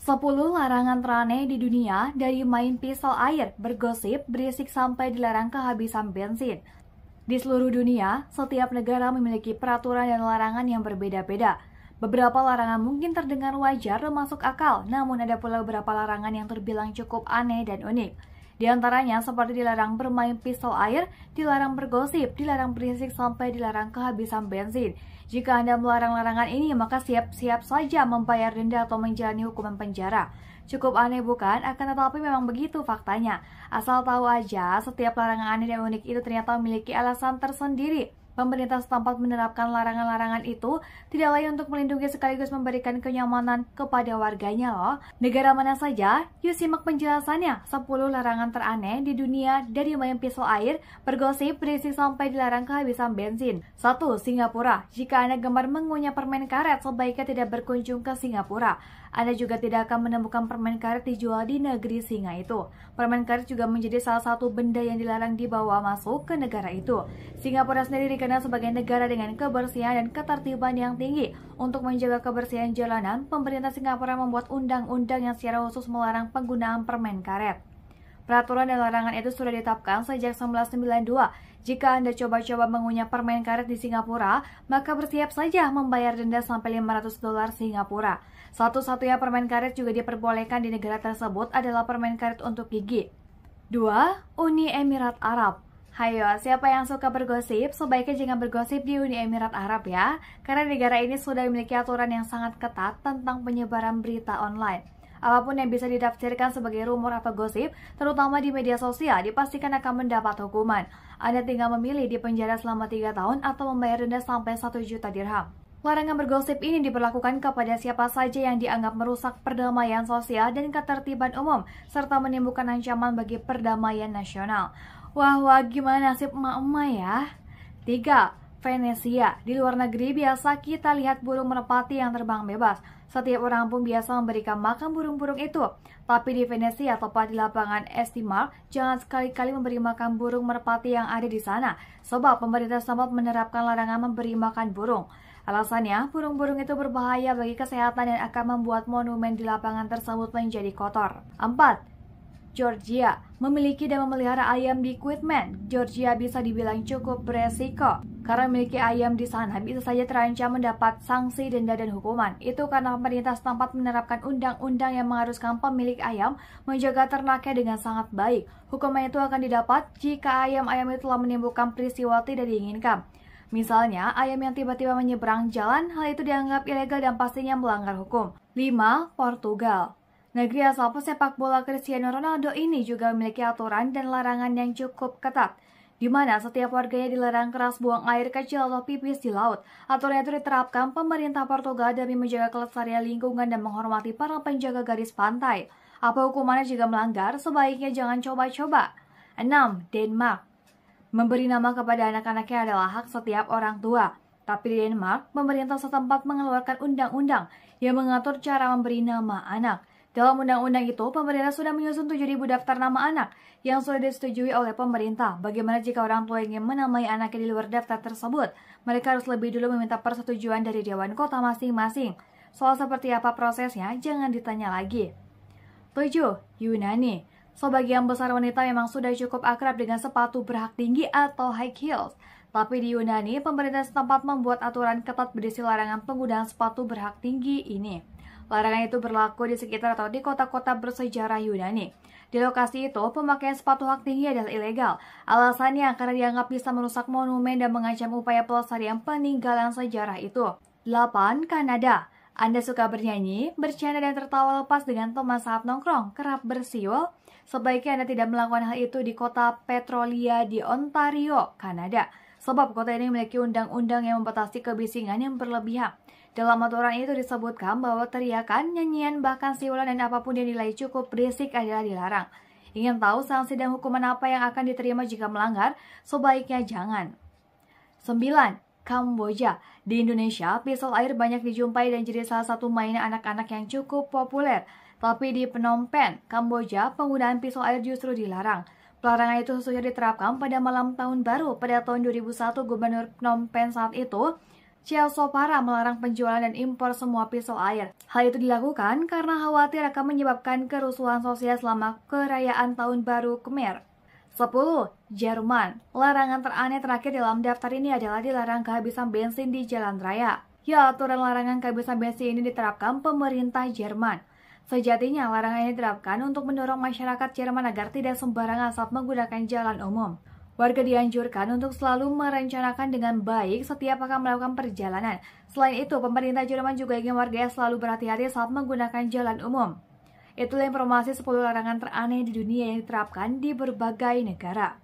10 larangan teraneh di dunia, dari main pisau air, bergosip, berisik sampai dilarang kehabisan bensin. Di seluruh dunia, setiap negara memiliki peraturan dan larangan yang berbeda-beda. Beberapa larangan mungkin terdengar wajar dan masuk akal, namun ada pula beberapa larangan yang terbilang cukup aneh dan unik. Di antaranya seperti dilarang bermain pisau air, dilarang bergosip, dilarang berisik sampai dilarang kehabisan bensin. Jika Anda melarang larangan ini, maka siap-siap saja membayar denda atau menjalani hukuman penjara. Cukup aneh bukan? Akan tetapi memang begitu faktanya. Asal tahu aja, setiap larangan aneh dan unik itu ternyata memiliki alasan tersendiri. Pemerintah setempat menerapkan larangan-larangan itu tidak lain untuk melindungi sekaligus memberikan kenyamanan kepada warganya loh. Negara mana saja? Yuk simak penjelasannya. 10 larangan teraneh di dunia, dari main pisau air, bergosip, berisik sampai dilarang kehabisan bensin. 1. Singapura. Jika Anda gemar mengunyah permen karet, sebaiknya tidak berkunjung ke Singapura. Anda juga tidak akan menemukan permen karet dijual di negeri singa itu. Permen karet juga menjadi salah satu benda yang dilarang dibawa masuk ke negara itu. Singapura sendiri dikenal sebagai negara dengan kebersihan dan ketertiban yang tinggi. Untuk menjaga kebersihan jalanan, pemerintah Singapura membuat undang-undang yang secara khusus melarang penggunaan permen karet. Peraturan dan larangan itu sudah ditetapkan sejak 1992. Jika Anda coba-coba mengunyah permen karet di Singapura, maka bersiap saja membayar denda sampai $500 Singapura. Satu-satunya permen karet juga diperbolehkan di negara tersebut adalah permen karet untuk gigi. 2. Uni Emirat Arab. Hayo, siapa yang suka bergosip, sebaiknya jangan bergosip di Uni Emirat Arab ya, karena negara ini sudah memiliki aturan yang sangat ketat tentang penyebaran berita online. Apapun yang bisa ditafsirkan sebagai rumor atau gosip, terutama di media sosial, dipastikan akan mendapat hukuman. Anda tinggal memilih di penjara selama 3 tahun atau membayar denda sampai 1 juta dirham. Larangan bergosip ini diberlakukan kepada siapa saja yang dianggap merusak perdamaian sosial dan ketertiban umum, serta menimbulkan ancaman bagi perdamaian nasional. Wah, gimana nasib emak-emak ya? 3. Venesia. Di luar negeri biasa kita lihat burung merpati yang terbang bebas. Setiap orang pun biasa memberikan makan burung-burung itu. Tapi di Venesia, tepat di lapangan Estimark, jangan sekali-kali memberi makan burung merpati yang ada di sana. Sebab pemerintah setempat menerapkan larangan memberi makan burung. Alasannya, burung-burung itu berbahaya bagi kesehatan dan akan membuat monumen di lapangan tersebut menjadi kotor. 4. Georgia. Memiliki dan memelihara ayam di Quitman, Georgia bisa dibilang cukup beresiko. Karena memiliki ayam di sana bisa saja terancam mendapat sanksi, denda, dan hukuman. Itu karena pemerintah setempat menerapkan undang-undang yang mengharuskan pemilik ayam menjaga ternaknya dengan sangat baik. Hukuman itu akan didapat jika ayam-ayam itu telah menimbulkan peristiwa tidak diinginkan. Misalnya, ayam yang tiba-tiba menyeberang jalan, hal itu dianggap ilegal dan pastinya melanggar hukum. 5. Portugal. Negeri asal pesepak bola Cristiano Ronaldo ini juga memiliki aturan dan larangan yang cukup ketat, di mana setiap warganya dilarang keras buang air kecil atau pipis di laut. Aturan itu diterapkan pemerintah Portugal demi menjaga kelestarian lingkungan dan menghormati para penjaga garis pantai. Apa hukumannya jika melanggar? Sebaiknya jangan coba-coba. 6. Denmark. Memberi nama kepada anak-anaknya adalah hak setiap orang tua. Tapi di Denmark, pemerintah setempat mengeluarkan undang-undang yang mengatur cara memberi nama anak. Dalam undang-undang itu, pemerintah sudah menyusun 7.000 daftar nama anak yang sudah disetujui oleh pemerintah. Bagaimana jika orang tua ingin menamai anaknya di luar daftar tersebut? Mereka harus lebih dulu meminta persetujuan dari Dewan Kota masing-masing. Soal seperti apa prosesnya, jangan ditanya lagi. 7. Yunani. Sebagian besar wanita memang sudah cukup akrab dengan sepatu berhak tinggi atau high heels. Tapi di Yunani, pemerintah setempat membuat aturan ketat berisi larangan penggunaan sepatu berhak tinggi ini. Larangan itu berlaku di sekitar atau di kota-kota bersejarah Yunani. Di lokasi itu, pemakaian sepatu hak tinggi adalah ilegal. Alasannya karena dianggap bisa merusak monumen dan mengancam upaya pelestarian peninggalan sejarah itu. 8. Kanada. Anda suka bernyanyi, bercanda dan tertawa lepas dengan teman saat nongkrong, kerap bersiul? Sebaiknya Anda tidak melakukan hal itu di kota Petrolia di Ontario, Kanada. Sebab kota ini memiliki undang-undang yang membatasi kebisingan yang berlebihan. Dalam aturan itu disebutkan bahwa teriakan, nyanyian, bahkan siulan dan apapun yang dinilai cukup berisik adalah dilarang. Ingin tahu sanksi dan hukuman apa yang akan diterima jika melanggar? Sebaiknya jangan. 9. Kamboja. Di Indonesia, pisau air banyak dijumpai dan jadi salah satu mainan anak-anak yang cukup populer. Tapi di Phnom Penh, Kamboja, penggunaan pisau air justru dilarang. Pelarangan itu sudah diterapkan pada malam tahun baru. Pada tahun 2001, Gubernur Phnom Penh saat itu, Ciasopara melarang penjualan dan impor semua pisau air. Hal itu dilakukan karena khawatir akan menyebabkan kerusuhan sosial selama perayaan Tahun Baru Khmer. 10. Jerman. Larangan teraneh terakhir dalam daftar ini adalah dilarang kehabisan bensin di jalan raya. Ya, aturan larangan kehabisan bensin ini diterapkan pemerintah Jerman. Sejatinya, larangan ini diterapkan untuk mendorong masyarakat Jerman agar tidak sembarangan saat menggunakan jalan umum. Warga dianjurkan untuk selalu merencanakan dengan baik setiap akan melakukan perjalanan. Selain itu, pemerintah Jerman juga ingin warganya selalu berhati-hati saat menggunakan jalan umum. Itulah informasi 10 larangan teraneh di dunia yang diterapkan di berbagai negara.